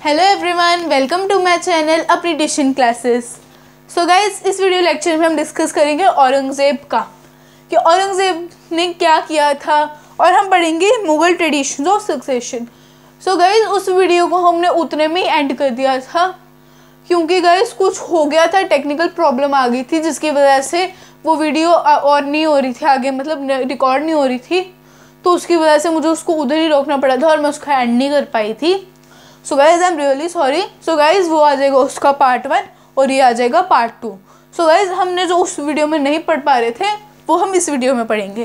Hello everyone, welcome to my channel अप्रीडिशन classes. So guys, इस video lecture में हम डिस्कस करेंगे औरंगज़ेब का, कि औरंगज़ेब ने क्या किया था, और हम पढ़ेंगे Mughal traditions of succession. So guys, उस वीडियो को हमने उतने में ही एंड कर दिया था, क्योंकि गाइज कुछ हो गया था, टेक्निकल प्रॉब्लम आ गई थी, जिसकी वजह से वो वीडियो और नहीं हो रही थी आगे, मतलब रिकॉर्ड नहीं हो रही थी, तो उसकी वजह से मुझे उसको उधर ही रोकना पड़ा था और मैं उसका एंड नहीं कर पाई थी। So guys, I am really sorry. So guys, वो आ जाएगा उसका पार्ट 1 और ये आ जाएगा पार्ट 2। सो गाइज, हमने जो उस वीडियो में नहीं पढ़ पा रहे थे वो हम इस वीडियो में पढ़ेंगे।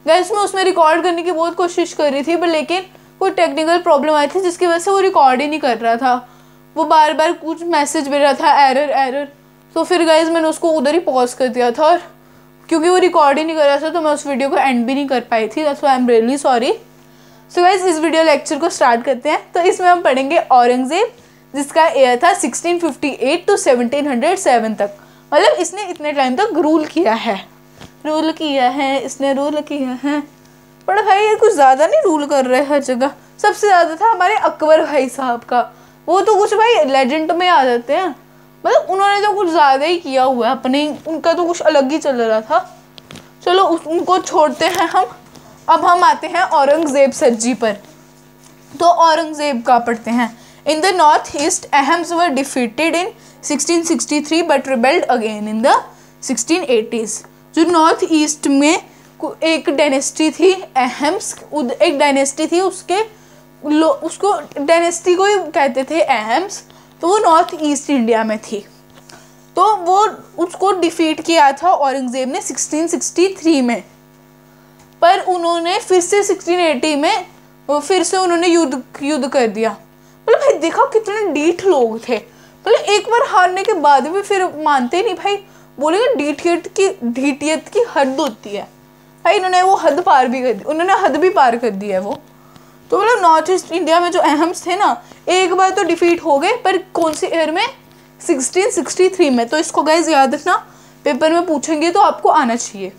गाइज, मैं उसमें रिकॉर्ड करने की बहुत कोशिश कर रही थी, पर लेकिन कोई टेक्निकल प्रॉब्लम आई थी जिसकी वजह से वो रिकॉर्ड ही नहीं कर रहा था। वो बार बार कुछ मैसेज भेज रहा था, एरर एरर। तो फिर गाइज मैंने उसको उधर ही पॉज कर दिया था, और क्योंकि वो रिकॉर्ड ही नहीं कर रहा था तो मैं उस वीडियो को एंड भी नहीं कर पाई थी। So I am really sorry. So guys, इस वीडियो लेक्चर को स्टार्ट करते हैं। तो इसमें हम पढ़ेंगे औरंगज़ेब, जिसका ईयर था 1658 to 1707 तक। मतलब इसने इतने टाइम तक रूल किया है इसने रूल किया है। पर भाई ये कुछ ज़्यादा नहीं रूल कर रहे हर जगह। सबसे ज़्यादा था हमारे अकबर भाई साहब का, वो तो कुछ भाई लेजेंड में आ जाते हैं। मतलब उन्होंने तो कुछ ज़्यादा ही किया हुआ है अपने, उनका तो कुछ अलग ही चल रहा था। चलो उनको छोड़ते हैं हम। अब हम आते हैं औरंगज़ेब सज्जी पर। तो औरंगज़ेब का पढ़ते हैं। In the north east Ahoms were defeated in 1663 but rebelled again in the 1680s। जो नॉर्थ ईस्ट में एक डायनेस्टी थी अहम्स, एक डायनेस्टी थी, उसको डायनेस्टी को ही कहते थे अहम्स। तो वो नॉर्थ ईस्ट इंडिया में थी, तो वो उसको डिफीट किया था औरंगज़ेब ने 1663 में। पर उन्होंने फिर से 1680 में फिर से उन्होंने युद्ध कर दिया। मतलब भाई देखा कितने डीठ लोग थे। मतलब एक बार हारने के बाद भी फिर मानते नहीं भाई, बोलेंगे ढीठियत की हद होती है। भाई इन्होंने वो हद पार भी कर दी, उन्होंने हद भी पार कर दी है वो। तो मतलब नॉर्थ ईस्ट इंडिया में जो अहम्स थे ना, एक बार तो डिफीट हो गए, पर कौन सी ईयर में? 1663 में। तो इसको गाइस याद रखना, पेपर में पूछेंगे तो आपको आना चाहिए।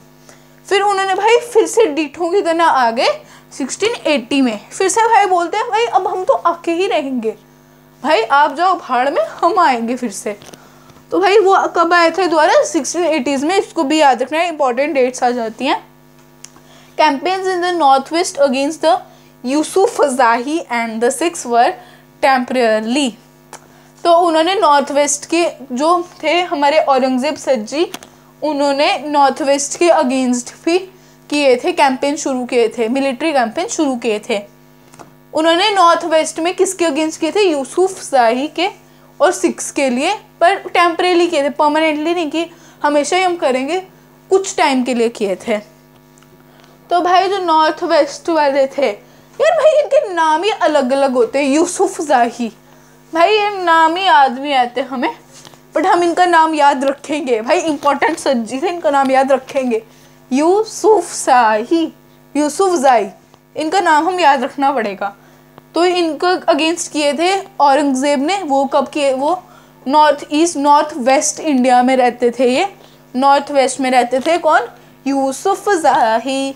फिर उन्होंने भाई फिर से डीठों की तरह आ गए 1680 में। फिर से भाई बोलते हैं भाई अब हम तो आके ही रहेंगे, भाई आप जाओ भाड़ में, हम आएंगे फिर से। तो भाई वो कब आए थे दोबारा? 1680s में। इसको भी याद रखना है, इंपॉर्टेंट डेट्स आ जाती हैं। Campaigns in the north west against the Yusufzai and the Sikhs were temporarily. तो उन्होंने नॉर्थ वेस्ट के जो थे हमारे औरंगज़ेब सज्जी, उन्होंने नॉर्थ वेस्ट के अगेंस्ट भी किए थे, कैंपेन शुरू किए थे, मिलिट्री कैंपेन शुरू किए थे। उन्होंने नॉर्थ वेस्ट में किसके अगेंस्ट किए थे? यूसुफजाही के और सिक्स के लिए, पर टेम्परेली किए थे, परमानेंटली नहीं कि हमेशा ही हम करेंगे, कुछ टाइम के लिए किए थे। तो भाई जो नॉर्थ वेस्ट वाले थे यार, भाई इनके नाम ही अलग अलग होते हैं। यूसुफजाही, भाई ये नाम ही याद नहीं आते हमें, बट हम इनका नाम याद रखेंगे। भाई इंपॉर्टेंट सज्जी थे, इनका नाम याद रखेंगे। यूसुफजाही, इनका नाम हम याद रखना पड़ेगा। तो इनको अगेंस्ट किए थे औरंगज़ेब ने। वो कब किए? वो नॉर्थ वेस्ट इंडिया में रहते थे, ये नॉर्थ वेस्ट में रहते थे। कौन? यूसुफजाही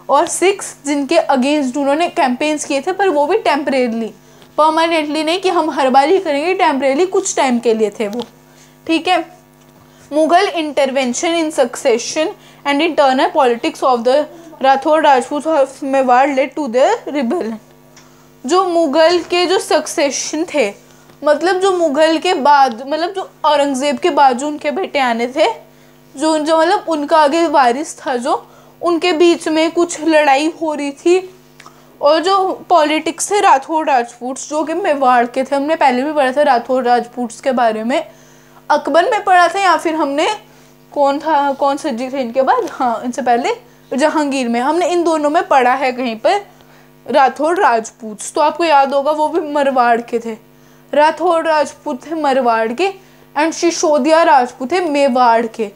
और सिक्स, जिनके अगेंस्ट उन्होंने कैंपेन्स किए थे, पर वो भी टेम्परेरली, परमानेंटली नहीं कि हम हर बार ही करेंगे, टेम्परेरली कुछ टाइम के लिए थे वो। ठीक है। Mughal intervention in succession and internal politics of the Rathore Rajput of Mewar led to the rebellion. जो मुगल के जो सक्सेशन थे, मतलब जो मुगल के बाद, मतलब जो औरंगज़ेब के बाद जो उनके बेटे आने थे, जो मतलब उनका आगे वारिस था, जो उनके बीच में कुछ लड़ाई हो रही थी। और जो पॉलिटिक्स थे राठौड़ राजपूट्स, जो कि मेवाड़ के थे, हमने पहले भी पढ़ा था राठौड़ राजपूट्स के बारे में, अकबर में पढ़ा था, या फिर हमने कौन सज्जी थे इनके बाद? हाँ, इनसे पहले जहांगीर में। हमने इन दोनों में पढ़ा है कहीं पर राठौड़ राजपूत। तो आपको याद होगा वो भी मरवाड़ के थे। राठौड़ राजपूत थे मरवाड़ के, एंड सिसोदिया राजपूत थे मेवाड़ के।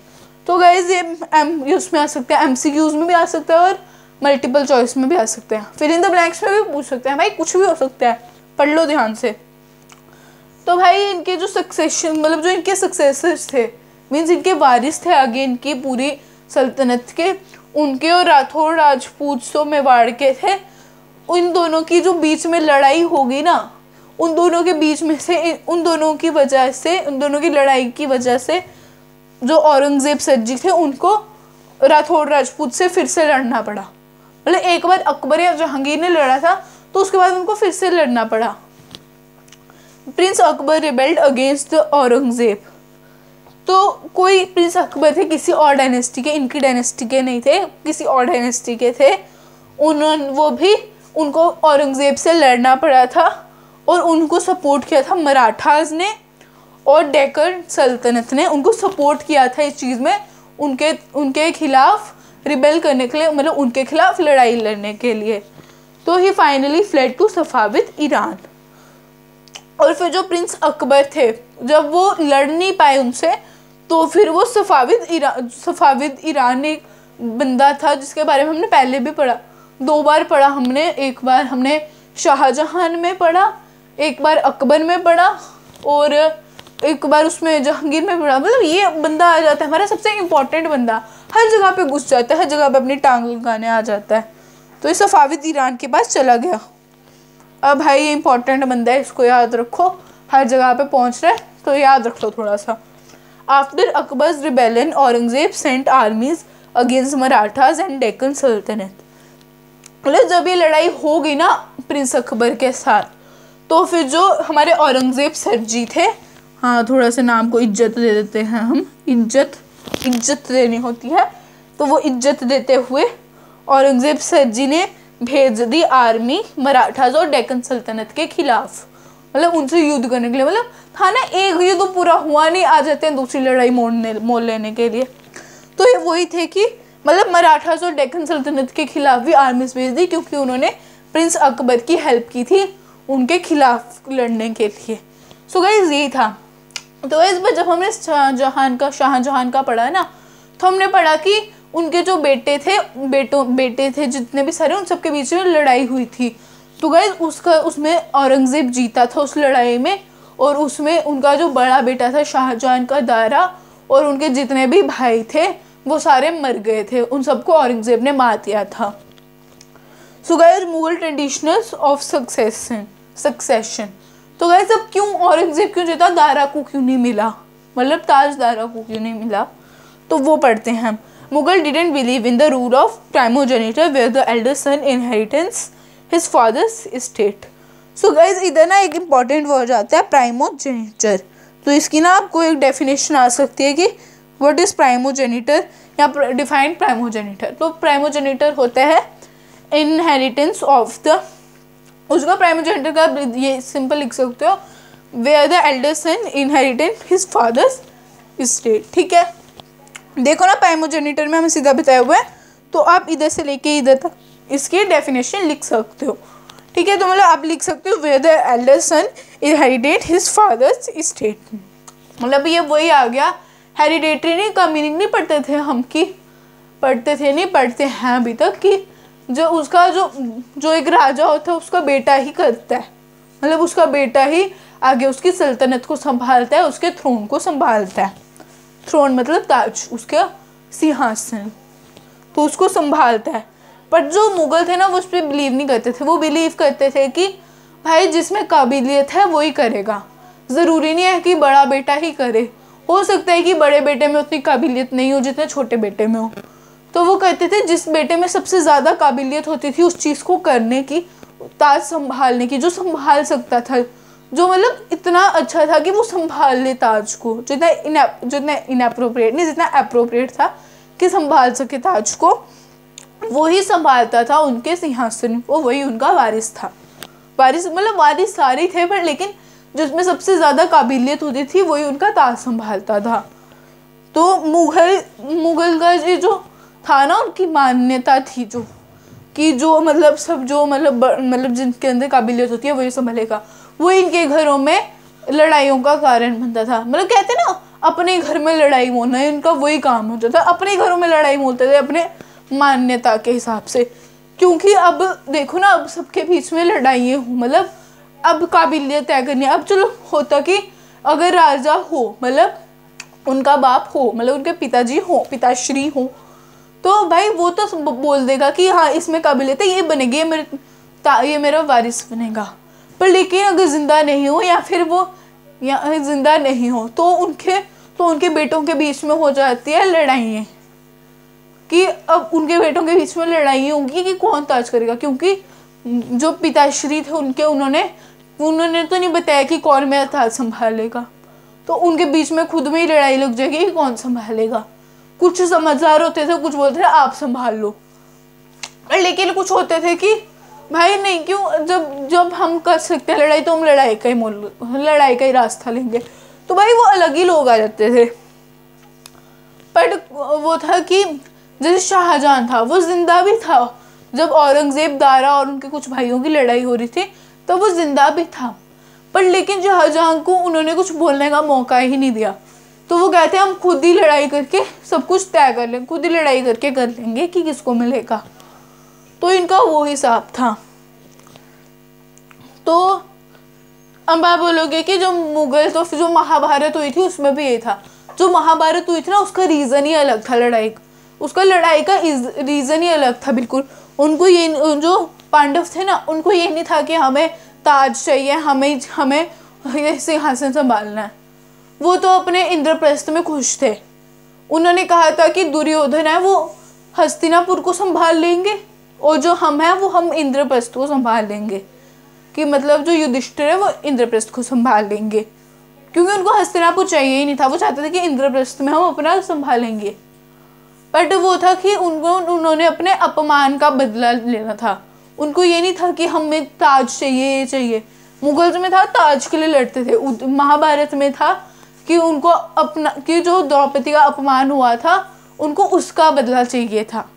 तो गाइज ये उसमें आ सकते हैं, MCQs में भी आ सकता है और मल्टीपल चॉइस में भी आ सकते हैं, फिर इन द ब्लैंक्स में भी पूछ सकते हैं। भाई कुछ भी हो सकता है, पढ़ लो ध्यान से। तो भाई इनके जो सक्सेशन, मतलब जो इनके सक्सेसर्स थे, मीन्स इनके वारिस थे आगे इनकी पूरी सल्तनत के, उनके और राठौड़ राजपूत तो मेवाड़ के थे। उन दोनों की जो बीच में लड़ाई होगी ना, उन दोनों के बीच में से, उन दोनों की वजह से, उन दोनों की लड़ाई की वजह से जो औरंगज़ेब सज्जी थे उनको राठौर राजपूत से फिर से लड़ना पड़ा। मतलब एक बार अकबर या जहांगीर ने लड़ा था तो उसके बाद उनको फिर से लड़ना पड़ा। Prince Akbar rebelled against the Aurangzeb. तो कोई प्रिंस अकबर थे किसी और डायनेस्टी के, इनकी डायनेस्टी के नहीं थे, किसी और डायनेस्टी के थे। वो भी उनको औरंगज़ेब से लड़ना पड़ा था और उनको सपोर्ट किया था मराठास ने और डेक्कन सल्तनत ने उनको सपोर्ट किया था इस चीज़ में, उनके खिलाफ रिबेल करने के लिए, मतलब उनके खिलाफ लड़ाई लड़ने के लिए। तो he finally fled to Safavid Iran. और फिर जो प्रिंस अकबर थे जब वो लड़ नहीं पाए उनसे तो फिर वो सफाविद ईरान एक बंदा था जिसके बारे में हमने पहले भी पढ़ा, 2 बार पढ़ा हमने। एक बार हमने शाहजहां में पढ़ा, एक बार अकबर में पढ़ा और एक बार उसमें जहांगीर में पढ़ा। मतलब ये बंदा आ जाता है हमारा सबसे इम्पोर्टेंट बंदा, हर जगह पे घुस जाता है, हर जगह पे अपनी टांग लगाने आ जाता है। तो ये सफाविद ईरान के पास चला गया। अब भाई ये इंपॉर्टेंट बंदा है, इसको याद रखो, हर जगह पे पहुंच रहा है तो याद रख लो थोड़ा सा। After Akbar's rebellion Aurangzeb sent armies against Marathas and Deccan sultanate. मतलब जब ये लड़ाई हो गई ना प्रिंस अकबर के साथ तो फिर जो हमारे औरंगजेब सरजी थे, हाँ थोड़ा सा नाम को इज्जत दे देते हैं हम, इज्जत देनी होती है तो वो इज्जत देते हुए औरंगजेब सरजी ने भेज दी आर्मी मराठास और डेक्कन सल्तनत के खिलाफ, मतलब उनसे युद्ध करने के लिए। मतलब था ना एक युद्ध तो पूरा हुआ नहीं, आ जाते हैं दूसरी लड़ाई मोल लेने के लिए। तो ये वही थे कि मतलब मराठास और डेक्कन सल्तनत के खिलाफ भी आर्मीज भेज दी क्योंकि उन्होंने प्रिंस अकबर की हेल्प की थी उनके खिलाफ लड़ने के लिए। सो गाइस यही था। तो इस बार जब हमने शाहजहां का पढ़ा ना तो हमने पढ़ा कि उनके जो बेटे थे जितने भी सारे, उन सबके बीच में लड़ाई हुई थी। तो गाइस उसमें औरंगजेब जीता था उस लड़ाई में और उसमें उनका जो बड़ा बेटा था शाहजहां का दारा और उनके जितने भी भाई थे वो सारे मर गए थे, उन सबको औरंगजेब ने मार दिया था। So guys Mughal traditionals of succession. तो गाइस अब क्यों औरंगजेब क्यों जीता, दारा को क्यों नहीं मिला, मतलब ताज दारा को क्यों नहीं मिला, तो वो पढ़ते हैं हम। Mughal didn't believe in the rule of primogeniture where the elder son inheritance his father's estate. So guys इधर ना एक इम्पॉर्टेंट वर्ड आता है प्राइमोजेनिटर। तो इसकी ना आपको एक डेफिनेशन आ सकती है कि व्हाट इज प्राइमोजेनिटर या डिफाइंड प्राइमोजेनिटर। तो प्राइमोजेनिटर होता है इनहेरिटेंस ऑफ द, उसका प्राइमोजेनिटर का ये सिंपल लिख सकते हो, where the elder son inherited his father's estate. ठीक है, देखो ना प्राइमोजेनिटर में हमें सीधा बताया हुआ है तो आप इधर से लेके इधर तक इसकी डेफिनेशन लिख सकते हो। ठीक है, तो मतलब आप लिख सकते हो where the elder son inherited his father's estate. मतलब ये वही आ गया, हेरिडेटरी नहीं का मीनिंग नहीं पढ़ते थे हम कि पढ़ते हैं अभी तक कि जो उसका जो एक राजा होता है उसका बेटा ही करता है, मतलब उसका बेटा ही आगे उसकी सल्तनत को संभालता है, उसके थ्रोन को संभालता है। थ्रोन मतलब ताज, उसका सिंहासन, तो उसको संभालता है। पर जो मुगल थे ना वो उस पर बिलीव नहीं करते थे, वो बिलीव करते थे कि भाई जिसमें काबिलियत है वही करेगा, ज़रूरी नहीं है कि बड़ा बेटा ही करे, हो सकता है कि बड़े बेटे में उतनी काबिलियत नहीं हो जितने छोटे बेटे में हो। तो वो कहते थे जिस बेटे में सबसे ज़्यादा काबिलियत होती थी उस चीज़ को करने की, ताज संभालने की, जो संभाल सकता था, जो मतलब इतना अच्छा था कि वो संभाल ले ताज को, जितना इनएप्रोप्रिएट नहीं, जितना एप्रोप्रिएट था कि संभाल सके ताज को, वो ही संभालता था उनके सिंहासन को, वही उनका वारिस था। वारिस मतलब वारिस सारे थे पर लेकिन जिसमें सबसे ज़्यादा काबिलियत होती थी वही उनका ताज संभालता था। तो मुगल का ये जो था ना उनकी मान्यता थी जो मतलब सब जो मतलब जिनके अंदर काबिलियत होती है वही संभालेगा, वो इनके घरों में लड़ाइयों का कारण बनता था। मतलब कहते ना अपने घर में लड़ाई मोलना, इनका वही काम होता था, अपने घरों में लड़ाई मोलते थे अपने मान्यता के हिसाब से। क्योंकि अब देखो ना अब सबके बीच में लड़ाइयाँ हो, मतलब अब काबिलियत तय करनी है। अब चलो होता कि अगर राजा हो, मतलब उनका बाप हो, मतलब उनके पिताजी हो, पिताश्री हो, तो भाई वो तो बोल देगा कि हाँ इसमें काबिलियत है, ये बनेगी, ये मेरा वारिस बनेगा। पर लेकिन अगर ज़िंदा नहीं हो या फिर वो ज़िंदा नहीं हो तो उनके बेटों के बीच में हो जाती है लड़ाइयाँ, कि अब उनके बेटों के बीच में लड़ाई होगी कि कौन ताज करेगा, क्योंकि जो पिताश्री थे उन्होंने तो नहीं बताया कि कौन मेरा ताज संभालेगा, तो उनके बीच में खुद में ही लड़ाई लग जाएगी कि कौन संभालेगा। कुछ समझदार होते थे, कुछ बोलते थे आप संभाल लो, लेकिन कुछ होते थे कि भाई नहीं, क्यों, जब हम कर सकते हैं लड़ाई तो हम लड़ाई का ही रास्ता लेंगे। तो भाई वो अलग ही लोग आ जाते थे। पर वो था कि जैसे शाहजहां था, वो जिंदा भी था जब औरंगजेब, दारा और उनके कुछ भाइयों की लड़ाई हो रही थी, तो वो जिंदा भी था। पर लेकिन शाहजहां को उन्होंने कुछ बोलने का मौका ही नहीं दिया। तो वो कहते हैं हम खुद ही लड़ाई करके सब कुछ तय कर लेंगे, खुद ही लड़ाई करके कर लेंगे कि किसको मिलेगा। तो इनका वो हिसाब था। तो अब आप बोलोगे कि जो मुगल, तो जो महाभारत हुई थी उसमें भी ये था। जो महाभारत हुई थी ना, उसका रीज़न ही अलग था, उसका लड़ाई का रीज़न ही अलग था बिल्कुल। उनको ये, जो पांडव थे ना, उनको ये नहीं था कि हमें ताज चाहिए, हमें सिंहासन संभालना है। वो तो अपने इंद्रप्रस्थ में खुश थे। उन्होंने कहा था कि दुर्योधन है वो हस्तिनापुर को संभाल लेंगे और जो हम हैं वो हम इंद्रप्रस्थ को संभाल लेंगे, कि मतलब जो युधिष्ठिर है वो इंद्रप्रस्थ को संभाल लेंगे, क्योंकि उनको हस्तिनापुर चाहिए ही नहीं था। वो चाहते थे कि इंद्रप्रस्थ में हम अपना संभालेंगे। बट वो था कि उन्होंने अपने अपमान का बदला लेना था। उनको ये नहीं था कि हमें ताज चाहिए। मुगल्स में था ताज के लिए लड़ते थे, महाभारत में था कि उनको कि जो द्रौपदी का अपमान हुआ था उनको उसका बदला चाहिए था।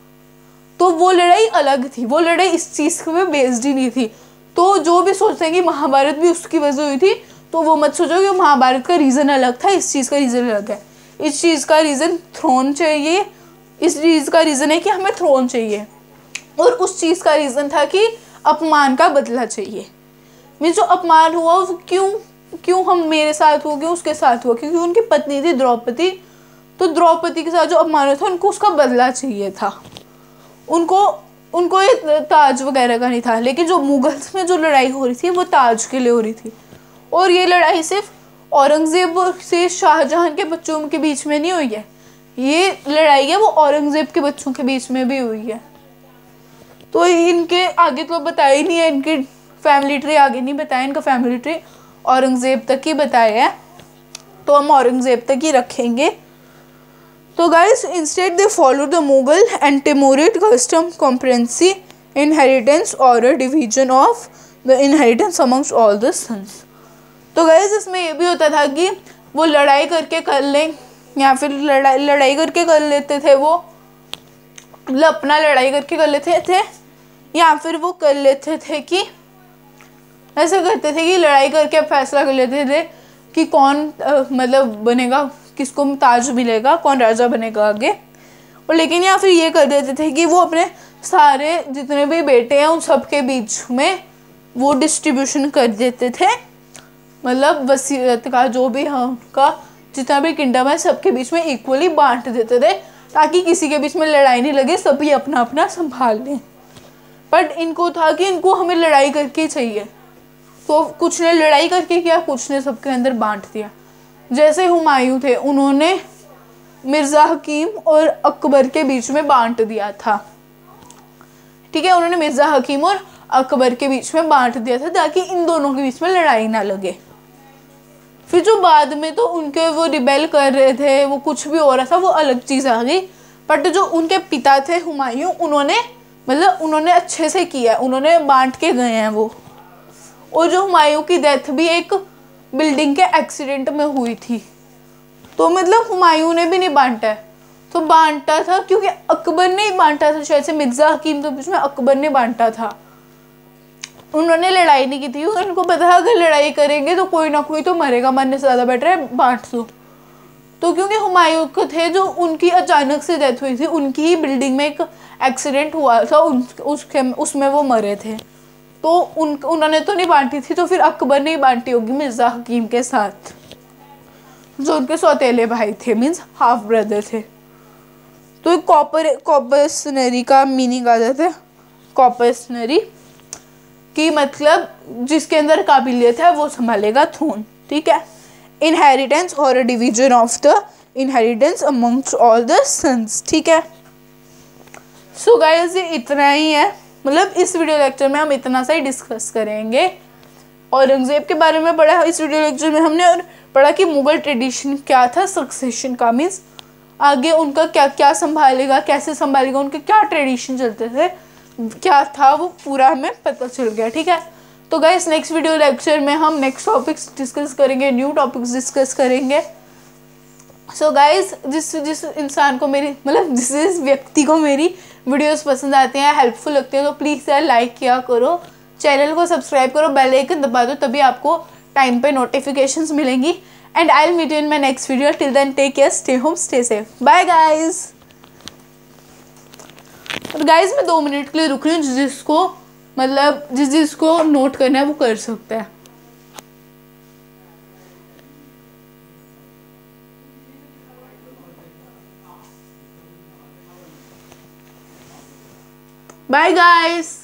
तो वो लड़ाई अलग थी, वो लड़ाई इस चीज़ पे बेस्ड ही नहीं थी। तो जो भी सोचते हैं कि महाभारत भी उसकी वजह हुई थी, तो वो मत सोचो कि महाभारत का रीज़न अलग था, इस चीज़ का रीज़न अलग है। इस चीज़ का रीज़न थ्रोन चाहिए, इस चीज़ का रीज़न है कि हमें थ्रोन चाहिए, और उस चीज़ का रीज़न था कि अपमान का बदला चाहिए। मीन्स जो अपमान हुआ वो क्यों हम मेरे साथ हुआ, क्यों उसके साथ हुआ, क्योंकि उनकी पत्नी थी द्रौपदी। तो द्रौपदी के साथ जो अपमान हुआ था उनको उसका बदला चाहिए था। उनको ये ताज वगैरह का नहीं था। लेकिन जो मुगल्स में जो लड़ाई हो रही थी वो ताज के लिए हो रही थी। और ये लड़ाई सिर्फ औरंगज़ेब से शाहजहां के बच्चों के बीच में नहीं हुई है, ये लड़ाई है वो औरंगज़ेब के बच्चों के बीच में भी हुई है। तो इनके आगे तो बताया ही नहीं है, इनकी फैमिली ट्री आगे नहीं बताया, इनका फैमिली ट्री औरंगज़ेब तक ही बताया है, तो हम औरंगज़ेब तक ही रखेंगे। तो guys, instead they follow the Mughal and Timurid custom coparcenary inheritance और division of the inheritance amongst all the sons. तो गाइस, इसमें ये भी होता था कि वो लड़ाई करके कर लें, या फिर लड़ाई करके कर लेते थे, वो मतलब अपना लड़ाई करके कर लेते थे, या फिर वो कर लेते थे कि ऐसा करते थे कि लड़ाई करके फैसला कर लेते थे कि कौन मतलब बनेगा, किसको ताज मिलेगा, कौन राजा बनेगा आगे। और लेकिन या फिर ये कर देते थे कि वो अपने सारे जितने भी बेटे हैं उन सब के बीच में वो डिस्ट्रीब्यूशन कर देते थे, मतलब वसीयत का जो भी है उनका जितना भी किंगडम है सबके बीच में इक्वली बांट देते थे, ताकि किसी के बीच में लड़ाई नहीं लगे, सभी अपना अपना संभाल लें। बट इनको था कि इनको हमें लड़ाई करके चाहिए, तो कुछ ने लड़ाई करके किया, कुछ ने सबके अंदर बांट दिया। जैसे हुमायूं थे, उन्होंने मिर्ज़ा हकीम और अकबर के बीच में बांट दिया था। ठीक है, उन्होंने मिर्ज़ा हकीम और अकबर के बीच में बांट दिया था ताकि इन दोनों के बीच में लड़ाई ना लगे। फिर जो बाद में तो उनके वो रिबेल कर रहे थे, वो कुछ भी हो रहा था, वो अलग चीज़ आ गई। बट जो उनके पिता थे हुमायूं, उन्होंने अच्छे से किया, उन्होंने बांट के गए हैं वो। और जो हुमायूं की डेथ भी एक बिल्डिंग के एक्सीडेंट में हुई थी, तो मतलब हुमायूं ने भी नहीं बांटा है, तो बांटा था क्योंकि अकबर ने ही बांटा था शायद से। मिर्ज़ा हकीम तो बीच में अकबर ने बांटा था, उन्होंने लड़ाई नहीं की थी। उनको पता है अगर लड़ाई करेंगे तो कोई ना कोई तो मरेगा, मरने से ज़्यादा बेटर है बांट दो। तो क्योंकि हुमायूं को थे जो उनकी अचानक से डेथ हुई थी, उनकी ही बिल्डिंग में एक एक्सीडेंट हुआ था, उसमें वो मरे थे, तो उन्होंने तो नहीं बांटी थी, तो फिर अकबर ने ही बांटी होगी मिर्ज़ा हकीम के साथ, जो उनके सौतेले भाई थे, मीन्स हाफ ब्रदर थे। तो कॉपर्सनरी का मीनिंग आ जाता है, कॉपर्सनरी कि मतलब जिसके अंदर काबिलियत है वो संभालेगा थ्रोन, ठीक है। इनहेरिटेंस और division of the inheritance amongst all the sons, ठीक है। सो गाइस ये इतना ही है, मतलब इस वीडियो लेक्चर में हम इतना सा ही डिस्कस करेंगे। औरंगज़ेब के बारे में पढ़ा इस वीडियो लेक्चर में हमने, और पढ़ा कि मुगल ट्रेडिशन क्या था सक्सेशन का, मीन्स आगे उनका क्या क्या संभालेगा, कैसे संभालेगा, उनके क्या ट्रेडिशन चलते थे, क्या था, वो पूरा हमें पता चल गया, ठीक है। तो गाइस नेक्स्ट वीडियो लेक्चर में हम नेक्स्ट टॉपिक्स डिस्कस करेंगे, न्यू टॉपिक्स डिस्कस करेंगे। सो गाइस जिस इंसान को मेरी मतलब जिस व्यक्ति को मेरी वीडियोस पसंद आती हैं, हेल्पफुल लगती है, तो प्लीज़ यार लाइक किया करो, चैनल को सब्सक्राइब करो, बेल आइकन दबा दो, तभी आपको टाइम पे नोटिफिकेशंस मिलेंगी। And I will meet you in my next video. Till then take care, stay home, stay safe, bye guys. और गाइस मैं 2 मिनट के लिए रुक रही हूँ, जिसको मतलब जिसको नोट करना है वो कर सकता है। Bye guys.